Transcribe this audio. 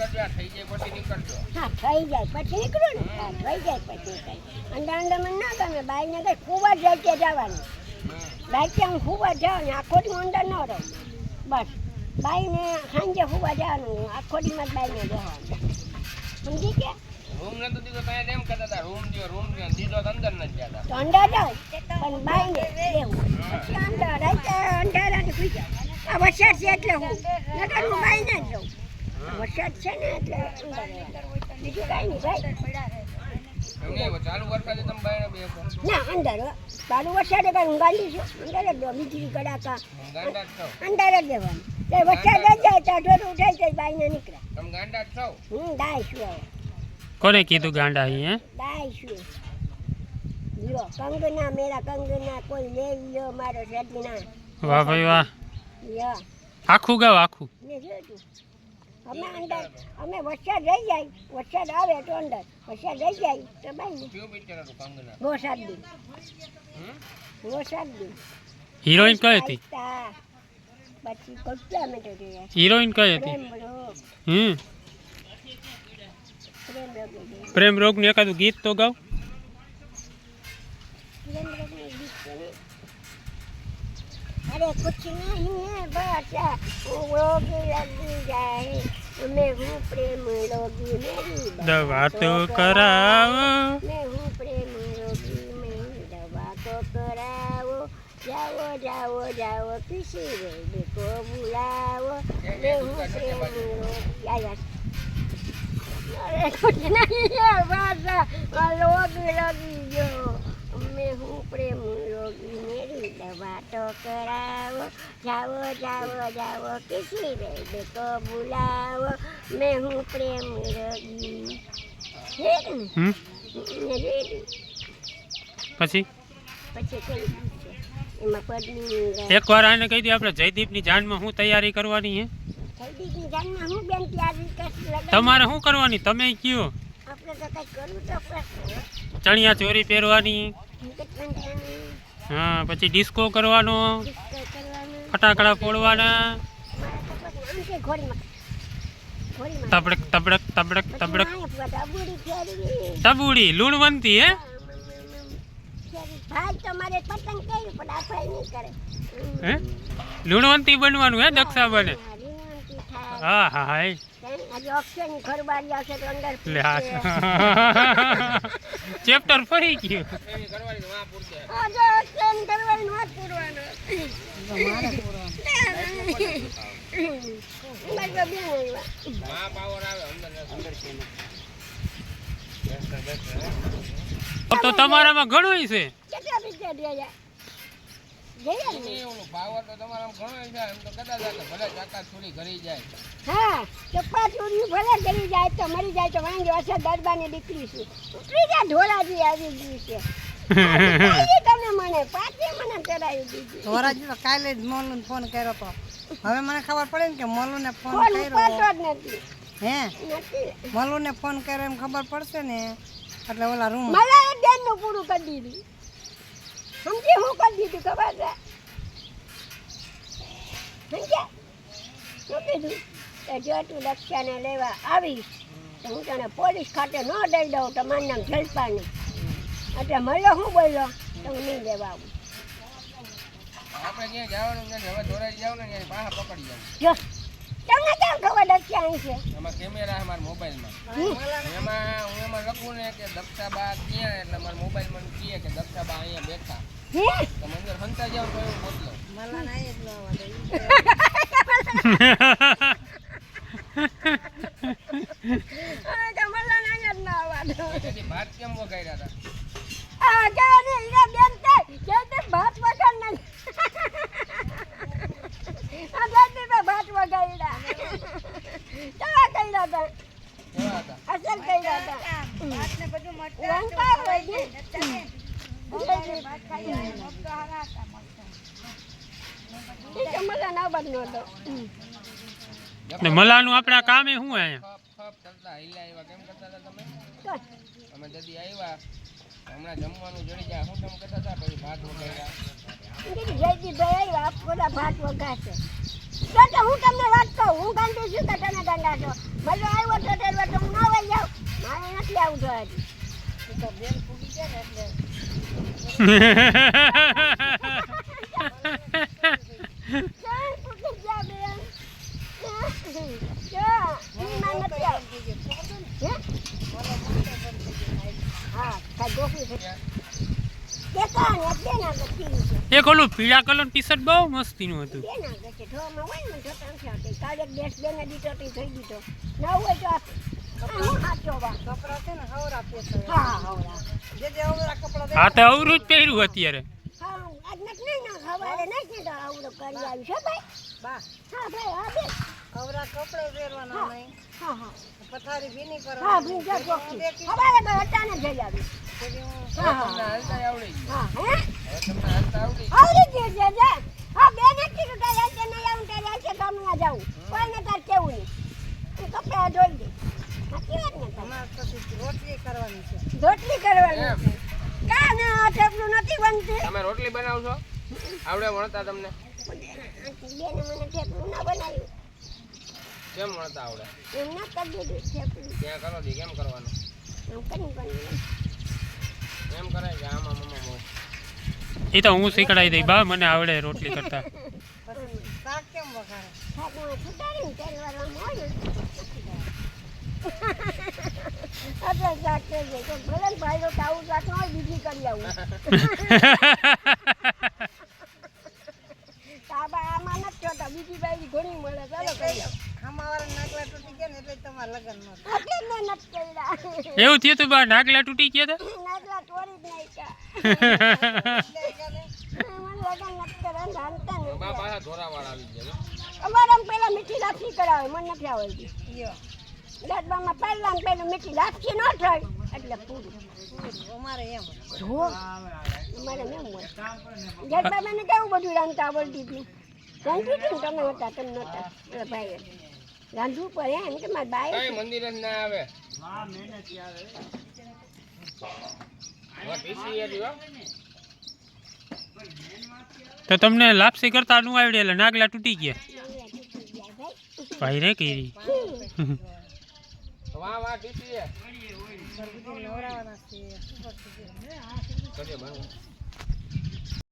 હા થઈ જાય પછી નીકળો ને હા થઈ જાય પછી કઈ અંડા મને ના ગમે બાઈને કઈ ખૂબ જ જાય જવાનું બાઈક હું ખૂબ જ જાઉં ને આખો દી અંદર ન રહું બસ બાઈને સાંજે ખૂબ જ જવાનું આખો દીમાં જ બાઈને જવાનું સમજી કે રૂમ ને તો દીધો તો એમ કહેતા હતા રૂમ દીધો તો અંદર ન જતા તો અંડા જાય પણ બાઈને રહેવું પછી અંડા રાઈતા અંધારાની પીછા આ વરસાદ છે એટલે હું નકર હું બાઈને જ જાઉં વરસાદ છે ને એટલે અંદર બીજું કાંઈ નહીં ભાઈ ચાલુ વરસાદે તમે બાયણે બેસો ના અંદર ચાલુ વરસાદે કઈ હું ગાંડી છું અંદર જ દો વીજળી કડાકા ગાંડા છો અંદર જ દેવાનું તે વરસાદ જ જાય ત્યાં ઢોર ઉઠાઈ જાય બાઈને નીકળે તમે ગાંડા છો દાય શું હવે કોને કીધું ગાંડા અહીં દાય શું લ્યો કંગના મેરા કંગના કોઈ લે લ્યો મારો સદના વાહ ભાઈ વાહ લ્યો આખું ગાવ આખું ને જોતું અમે અંદર અમે વરસાદ રહી જાય વરસાદ આવે તો અંદર વરસાદ રહી જાય તો બાઈને કયું પિક્ચર હતું કંગના વરસાદ દી વરસાદ દી હિરોઈન કઈ હતી પછી કેટલા મિનિટો જોયા હિરોઈન કઈ હતી પ્રેમ રોગ નું એકાદું ગીત તો ગાવ अरे कुछ नहीं है बाचा रोग लगी जाए मैं हूँ प्रेम रोगी मेरी दवा तो कराओ मैं हूँ प्रेम रोगी मेरी दवा तो कराओ जाओ जाओ जाओ किसी रोगी को बुलाओ मैं हूँ प्रेम रोगी आया अरे कुछ नहीं है बाचा रोग लगी जो मैं हूँ प्रेम रोगी मेरी दवा तो कराओ जाओ जाओ जाओ किसी वैद्य को बुलाओ मैं हूँ प्रेम रोगी પછી એમાં પદ્મિની એકવાર આને કહી દે આપણે જયદીપની જાનમાં શું તૈયારી કરવાની છે જયદીપની જાનમાં હું બેન તૈયારી કરશું તમારે શું કરવાની તમે કયો આપણે તો કંઈક કરવું તો પડશે ચણિયા ચોરી પહેરવાની હા પછી ડિસ્કો કરવાનો ફટાકડા ફોડવાના તબડક તબડક તબડક તબડક તબુડી લૂણવંતી હે હે લૂણવંતી બનવાનું હે દક્ષા બને હા હા હા ચેપ્ટર ફરી ગયું તો તમારામાં ઘણું છે હા ચપ્પા ચોરી ભલે કરી જાય તો મરી જાય તો વાંગે અસર દરબારની દીકરી છે ઉતરી જાય ઢોલાજી આવી ગઈ છે તમે મને પાછી મને ચડાવી દીધી ધોરાજી તો કાલે જ મોલુને ફોન કર્યો તો હવે મને ખબર પડે ને કે મોલુને ફોન ફોન કર્યો ઉપાડતો જ નથી હે નથી મોલુને ફોન કર્યો એમ ખબર પડશે ને એટલે ઓલા રૂમ मला एक दिन નું પૂરું કરી દીધું સમજી હું કરી દીધું ખબર છે સમજ્યા શું કીધું કે જો તું લક્ષ્યાને લેવા આવીશ તો હું તને પોલીસ ખાતે ન દઈ દઉં તો મારું નામ જલપાની એટલે મળ્યો હું બોલ્યો તો હું નહીં લેવા આવું આપણે ક્યાં જવાનું નથી હવે ધોરાજી જાવ ને ત્યાં પાછા પકડી જાવ જો તમને કેમ ખબર લક્ષ્યા અહીં છે એમાં કેમેરા છે મારા મોબાઈલમાં એમાં હું એમાં લખું ને કે દક્ષાબા ક્યાં એટલે મારા મોબાઈલમાં કહે કે દક્ષાબા અહીંયા બેઠા હે તમે અંદર હંતા જાવ તો એવું બોલો મલા ના જ ન આવડે કમલા ના જ ના આવડે પછી ભાત કેમ વગાડ્યા હતા આ કે ને ઈરા બેન કે તે ભાત વગર નહીં આ દાદી મે ભાત વગાડ્યા કેવા કર્યા હતા કેવા હતા અસર કર્યા હતા ભાત ને બધું મટતા વંકા હોય છે ભાત ખાઈ મસ્ત હારા હતા મસ્ત એ કમલા ના બનનો તો ને મલાનું આપણા કામે શું અહીંયા ફપ કરતા હિલા આવ્યા કેમ કરતા હતા તમે અમે જદી આવ્યા હમણાં જમવાનું જડી જાય હું તમે કરતા હતા પછી ભાત વગાડ્યા જયદીપ ભાઈ આપ થોડા ભાત વગાડશે તો હું તમને વાત કહું, હું ગાંડી છું કે તમે ગાંડા છો? મજો આવ્યો તો ટેલવા તો હું ન વઈ જાઉં, મારે નથી આવતો હજી. ઈ તો બેન ફૂગી ગયા ને એટલે ચાલ, ફૂટી જા બેન. જો, એમાં નથી આવતું. હે? હા, કાંઈ ગોખી છે. કે કાંઈ ને કેના ગોખી છે? એક ઓલું પીળા કલરનું ટી શર્ટ બહુ મસ્તીનું હતું. કેના ગોખી? ઢોમાં હોય ને જોતા નથી આવતી. કાલે એક દેશ બેને દીધો તો ઈ થઈ દીધો. ન હોય તો આ હું સાચો વા. કપડાં છે ને હવરા પહેરતા હોય. હા, હવરા. જે હવરા કપડાં હા તો અવરું જ પહેર્યું અત્યારે. હા, આજ નથી નહીં ના સવારે નથી તો આવડો કરી આવી છે ભાઈ. બા હા ભાઈ, હા બે. હવરા કપડાં પહેરવાના નહીં. હા, હા. પથારી ભીની હા, કરવાની. ભીંજા ગોખી. સવારે તો અચાનક જઈ આવી. પછી હું હા, તમને હા. હાલતા આવડી ગયું. હા, હે? હવે તમને હાલતા આવડી આવડી ગયું છે જા. હા, બે નથી તો તારે આજે નહીં આવું તારે આજે ગામમાં જાઉં. કોઈને તાર કેવું નહીં. તું કપડાં ધોઈ દે. સાચી વાત ને તારી? અમારે પછી રોટલી કરવાની છે. રોટલી કરવાની એમ. છે. કાં ના થેપલું નથી બનતું. તમે રોટલી બનાવશો? આવડે વણતા તમને? બેને મને થેપલું ના બનાવ્યું. કેમ વણતા આવડે? એમ ના કરી દીધું થેપલું. ત્યાં કરો દી કેમ કરવાનું? એમ કરી બન્યું. એમ કરાય કે આમાં મમ્મા બહુ એ તો હું શીખડાવી દઈ બા, મને આવડે રોટલી કરતા. પછી શાક કેમ વઘારે? શાકમાં છૂટાડીને તેલ વાળવામાં હોય ને. આપણે શાક કરીએ તો ભલે ને ભાઈ તો આવું શાક ન હોય બીજી કરી આવું. તાબા આમાં નથી જોતા, બીજી બાઈ ઘણી મળે, ચાલો કરી આવું. ખામાવાળા નાગલા તૂટી ગયા ને એટલે તમારા લગ્ન નહોતા. એટલે જ મેં નથી કર્યા. એવું થયું તું બા, નાગલા તૂટી ગયા હતા. નાગલા તોડી જ નાખ્યા. એટલે એને મને લગન નથી કરવા જાણતા બા નથી. પાછા ધોરાવાળા આવી ગયા છે. અમારા પેલા મીઠી લાપસી કરાવે, મને નથી આવડતી. લ્યો. દાદબામાં પહેલા ને પહેલું મીઠી લાપસી ન થાય એટલે પૂરું. અમારે એમ જો મારે એમ હોય. દાદબાને કેવું બધું રાંધતા આવડતી હતી. રાંધ્યું હતું ને તમે હતા, તમે નહોતા. એટલે ભાઈ રાંધવું પડે એમ કે મારી બાઈ કઈ મંદિર જ ના આવે. હવે પીસી હતી હો. તો તમને લાપસી કરતા નું આવડે એટલે નાગલા તૂટી ગયા. ભાઈ રે કેરી. વાહ વાહ પીસી નવરાવાના છે. કરીએ બનવું.